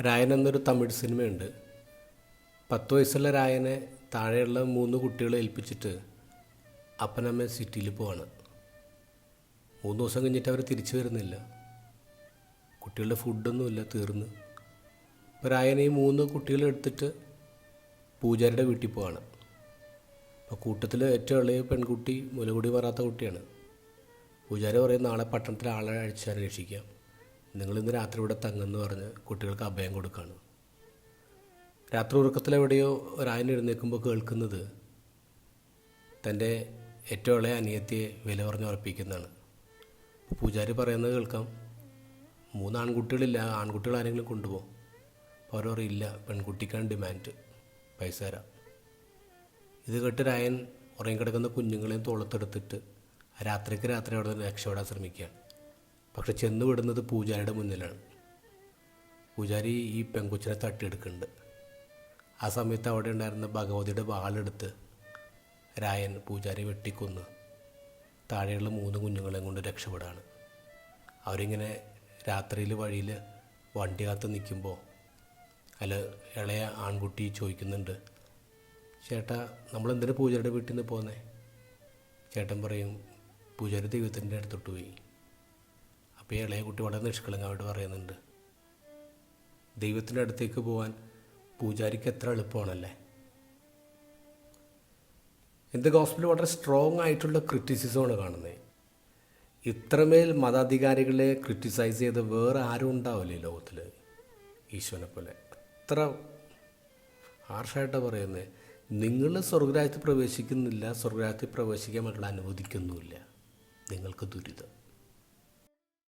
രായൻ എന്നൊരു തമിഴ് സിനിമയുണ്ട്. 10 വയസ്സുള്ള രായനെ താഴെയുള്ള 3 കുട്ടികളെ ഏൽപ്പിച്ചിട്ട് അപ്പനമ്മ സിറ്റിയിൽ പോവാണ്. 3 ദിവസം കഴിഞ്ഞിട്ട് അവർ തിരിച്ചു വരുന്നില്ല. കുട്ടികളുടെ ഫുഡൊന്നുമില്ല, തീർന്ന്. അപ്പോൾ രായൻ ഈ 3 കുട്ടികളെ എടുത്തിട്ട് പൂജാരിയുടെ വീട്ടിൽ പോവാണ്. അപ്പോൾ കൂട്ടത്തിൽ ഏറ്റവും ഇളയ പെൺകുട്ടി മുലകുടി മാറാത്ത കുട്ടിയാണ്. പൂജാരി പറയും, നാളെ പട്ടണത്തിൽ ആളെ അഴിച്ച് അന്വേഷിക്കാം, നിങ്ങളിന്ന് രാത്രി ഇവിടെ തങ്ങെന്ന് പറഞ്ഞ് കുട്ടികൾക്ക് അഭയം കൊടുക്കുകയാണ്. രാത്രി ഉറക്കത്തിലെവിടെയോ രായൻ എഴുന്നേൽക്കുമ്പോൾ കേൾക്കുന്നത് തൻ്റെ ഏറ്റവും ഇളയ അനിയത്തിയെ വില പറഞ്ഞ് ഉറപ്പിക്കുന്നതാണ്. പൂജാരി പറയുന്നത് കേൾക്കാം, 3 ആൺകുട്ടികളില്ല, ആൺകുട്ടികൾ ആരെങ്കിലും കൊണ്ടുപോകും. അപ്പോൾ അവർ പറയില്ല, പെൺകുട്ടിക്കാണ് ഡിമാൻഡ്, പൈസ തരാം. ഇത് കേട്ട് രായൻ ഉറങ്ങിക്കിടക്കുന്ന കുഞ്ഞുങ്ങളെയും തോളത്തെടുത്തിട്ട് രാത്രി അവിടെ നിന്ന് രക്ഷപ്പെടാൻ ശ്രമിക്കുകയാണ്. പക്ഷെ ചെന്ന് വിടുന്നത് പൂജാരിയുടെ മുന്നിലാണ്. പൂജാരി ഈ പെങ്കൊച്ചിനെ തട്ടിയെടുക്കുന്നുണ്ട്. ആ സമയത്ത് അവിടെ ഉണ്ടായിരുന്ന ഭഗവതിയുടെ വാളെടുത്ത് രായൻ പൂജാരി വെട്ടിക്കൊന്ന് താഴെയുള്ള 3 കുഞ്ഞുങ്ങളെയും കൊണ്ട് രക്ഷപ്പെടാണ്. അവരിങ്ങനെ രാത്രിയിൽ വഴിയിൽ വണ്ടി കാത്ത് നിൽക്കുമ്പോൾ ഇളയ ആൺകുട്ടി ചോദിക്കുന്നുണ്ട്, ചേട്ടാ നമ്മളെന്തിനാ പൂജാരിയുടെ വീട്ടിൽ നിന്ന് പോന്നേ? ചേട്ടൻ പറയും, പൂജാരി ദൈവത്തിൻ്റെ അടുത്തോട്ട് പോയി. അപ്പോൾ ഈ ഇളയ കുട്ടി വളരെ നിഷ്കളങ്കമായിട്ട് പറയുന്നുണ്ട്, ദൈവത്തിൻ്റെ അടുത്തേക്ക് പോകാൻ പൂജാരിക്ക് എത്ര എളുപ്പമാണല്ലേ. എൻ്റെ ഗോസ്പലിൽ വളരെ സ്ട്രോങ് ആയിട്ടുള്ള ക്രിറ്റിസിസമാണ് കാണുന്നത്. ഇത്രമേൽ മതാധികാരികളെ ക്രിറ്റിസൈസ് ചെയ്ത് വേറെ ആരും ഉണ്ടാവില്ല ഈ ലോകത്തിൽ ഈശോനെ പോലെ. അത്ര ഹാർഷായിട്ടാണ് പറയുന്നത്. നിങ്ങൾ സ്വർഗരാജ്യത്തിൽ പ്രവേശിക്കുന്നില്ല, സ്വർഗരാജ്യത്തിൽ പ്രവേശിക്കാൻ വേണ്ടിയുള്ള അനുവദിക്കുന്നുമില്ല, നിങ്ങൾക്ക് ദുരിതം.